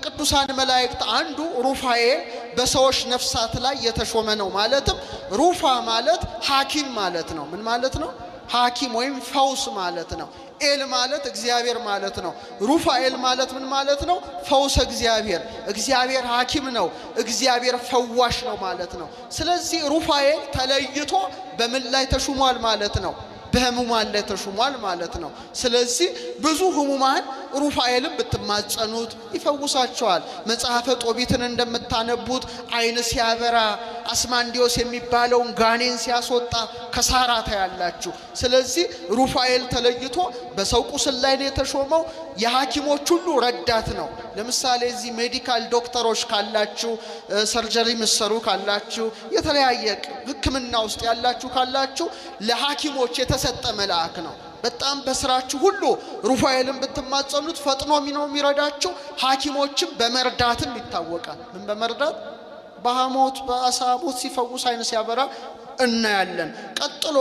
ከቅዱሳን መላእክት አንዱ ሩፋኤል በሰዎች ነፍሳት ላይ የተሾመ ነው። ማለትም ሩፋ ማለት ሐኪም ማለት ነው። ምን ማለት ነው? ሐኪም ወይም ፈውስ ማለት ነው። ኤል ማለት እግዚአብሔር ማለት ነው። ሩፋኤል ማለት ምን ማለት ነው? ፈውስ እግዚአብሔር። እግዚአብሔር ሐኪም ነው፣ እግዚአብሔር ፈዋሽ ነው ማለት ነው። ስለዚህ ሩፋኤል ተለይቶ በምን ላይ ተሹሟል ማለት ነው? በህሙማን ላይ ተሹሟል ማለት ነው። ስለዚህ ብዙ ህሙማን ሩፋኤልን ብትማጸኑት ይፈውሳቸዋል። መጽሐፈ ጦቢትን እንደምታነቡት አይን ሲያበራ አስማንዲዮስ የሚባለውን ጋኔን ሲያስወጣ ከሳራ ታያላችሁ። ስለዚህ ሩፋኤል ተለይቶ በሰው ቁስል ላይ ነው የተሾመው። የሐኪሞች ሁሉ ረዳት ነው። ለምሳሌ እዚህ ሜዲካል ዶክተሮች ካላችሁ፣ ሰርጀሪ ምሰሩ ካላችሁ፣ የተለያየ ህክምና ውስጥ ያላችሁ ካላችሁ ለሐኪሞች የተሰጠ መልአክ ነው። በጣም በስራችሁ ሁሉ ሩፋኤልን ብትማጸኑት ፈጥኖ ነው የሚረዳችሁ። ሐኪሞችም በመርዳትም ይታወቃል። ምን በመርዳት? በሐሞት በአሳቦት ሲፈውስ አይን ሲያበራ እናያለን። ቀጥሎ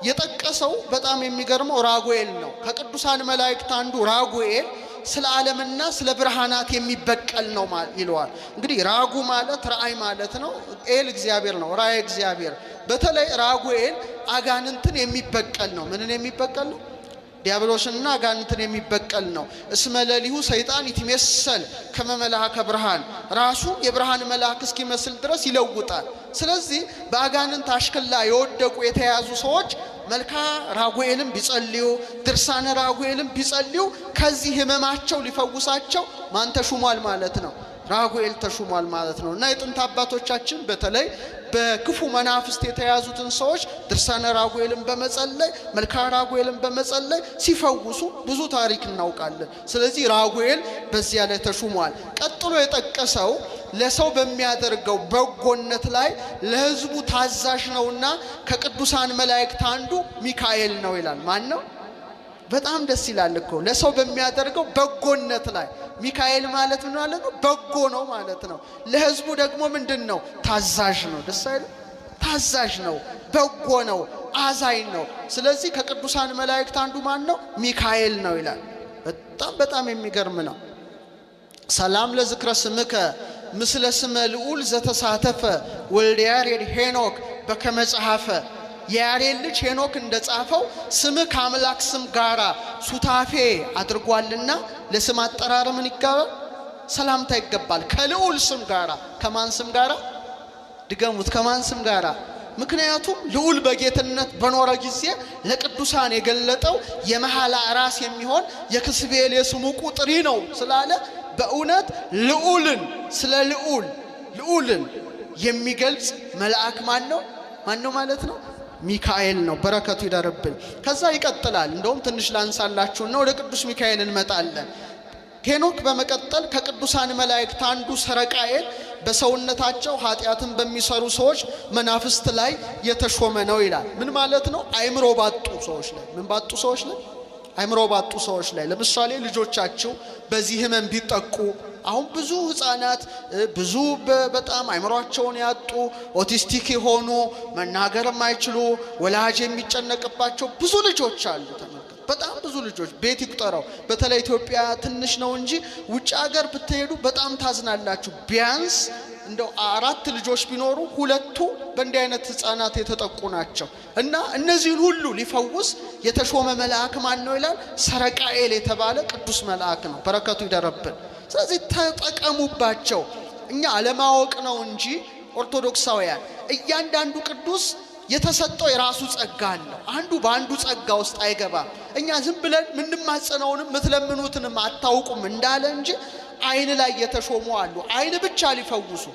የጠቀሰው በጣም የሚገርመው ራጉኤል ነው። ከቅዱሳን መላእክት አንዱ ራጉኤል ስለ ዓለምና ስለ ብርሃናት የሚበቀል ነው ይለዋል። እንግዲህ ራጉ ማለት ራእይ ማለት ነው። ኤል እግዚአብሔር ነው፣ ራእይ እግዚአብሔር። በተለይ ራጉኤል አጋንንትን የሚበቀል ነው። ምንን የሚበቀል ነው? ዲያብሎስና አጋንንትን የሚበቀል ነው። እስመ ለሊሁ ሰይጣን ይትመሰል ከመ መልአከ ብርሃን፣ ራሱ የብርሃን መልአክ እስኪመስል ድረስ ይለውጣል። ስለዚህ በአጋንንት አሽከላ የወደቁ የተያዙ ሰዎች መልካ ራጉኤልን ቢጸልዩ፣ ድርሳነ ራጉኤልን ቢጸልዩ ከዚህ ህመማቸው ሊፈውሳቸው ማን ተሹሟል ማለት ነው? ራጉኤል ተሹሟል ማለት ነው። እና የጥንት አባቶቻችን በተለይ በክፉ መናፍስት የተያዙትን ሰዎች ድርሳነ ራጉኤልን በመጸለይ መልካ ራጉኤልን በመጸለይ ሲፈውሱ ብዙ ታሪክ እናውቃለን። ስለዚህ ራጉኤል በዚያ ላይ ተሹሟል። ቀጥሎ የጠቀሰው ለሰው በሚያደርገው በጎነት ላይ ለህዝቡ ታዛዥ ነውና ከቅዱሳን መላእክት አንዱ ሚካኤል ነው ይላል። ማን ነው? በጣም ደስ ይላል እኮ ለሰው በሚያደርገው በጎነት ላይ ሚካኤል ማለት ምን ማለት ነው? በጎ ነው ማለት ነው። ለህዝቡ ደግሞ ምንድነው? ታዛዥ ነው። ደስ አይል? ታዛዥ ነው፣ በጎ ነው፣ አዛኝ ነው። ስለዚህ ከቅዱሳን መላእክት አንዱ ማን ነው? ሚካኤል ነው ይላል። በጣም የሚገርም ነው። ሰላም ለዝክረ ስምከ ምስለ ስመ ልዑል ዘተሳተፈ ወልደ ያሬድ ሄኖክ በከመ ጸሐፈ። የያሬድ ልጅ ሄኖክ እንደጻፈው ስምህ ከአምላክ ስም ጋራ ሱታፌ አድርጓልና ለስም አጠራር ምን ይገባል? ሰላምታ ይገባል። ከልዑል ስም ጋራ። ከማን ስም ጋራ? ድገሙት። ከማን ስም ጋራ? ምክንያቱም ልዑል በጌትነት በኖረ ጊዜ ለቅዱሳን የገለጠው የመሐላ ራስ የሚሆን የክስቤል የስሙ ቁጥሪ ነው ስላለ በእውነት ልዑልን ስለ ልዑልን የሚገልጽ መልአክ ማን ነው? ማን ነው ማለት ነው? ሚካኤል ነው። በረከቱ ይደርብን። ከዛ ይቀጥላል። እንደውም ትንሽ ላንሳላችሁና ወደ ቅዱስ ሚካኤል እንመጣለን። ሄኖክ በመቀጠል ከቅዱሳን መላእክት አንዱ ሰረቃኤል በሰውነታቸው ኃጢአትን በሚሰሩ ሰዎች መናፍስት ላይ የተሾመ ነው ይላል። ምን ማለት ነው? አይምሮ ባጡ ሰዎች ላይ። ምን ባጡ ሰዎች ላይ? አይምሮ ባጡ ሰዎች ላይ። ለምሳሌ ልጆቻችሁ በዚህ ህመም ቢጠቁ፣ አሁን ብዙ ህፃናት ብዙ በጣም አይምሮአቸውን ያጡ ኦቲስቲክ የሆኑ መናገር የማይችሉ ወላጅ የሚጨነቅባቸው ብዙ ልጆች አሉ። ተመልከቱ፣ በጣም ብዙ ልጆች ቤት ይቁጠረው። በተለይ ኢትዮጵያ ትንሽ ነው እንጂ ውጭ ሀገር ብትሄዱ በጣም ታዝናላችሁ። ቢያንስ እንደው 4 ልጆች ቢኖሩ 2ቱ በእንዲህ አይነት ህፃናት የተጠቁ ናቸው። እና እነዚህን ሁሉ ሊፈውስ የተሾመ መልአክ ማን ነው ይላል? ሰረቃኤል የተባለ ቅዱስ መልአክ ነው። በረከቱ ይደረብን። ስለዚህ ተጠቀሙባቸው። እኛ አለማወቅ ነው እንጂ ኦርቶዶክሳውያን እያንዳንዱ ቅዱስ የተሰጠው የራሱ ጸጋ አለው። አንዱ በአንዱ ጸጋ ውስጥ አይገባም። እኛ ዝም ብለን ምንማጸነውንም ምትለምኑትንም አታውቁም እንዳለ እንጂ አይን ላይ የተሾሙ አሉ። አይን ብቻ ሊፈውሱ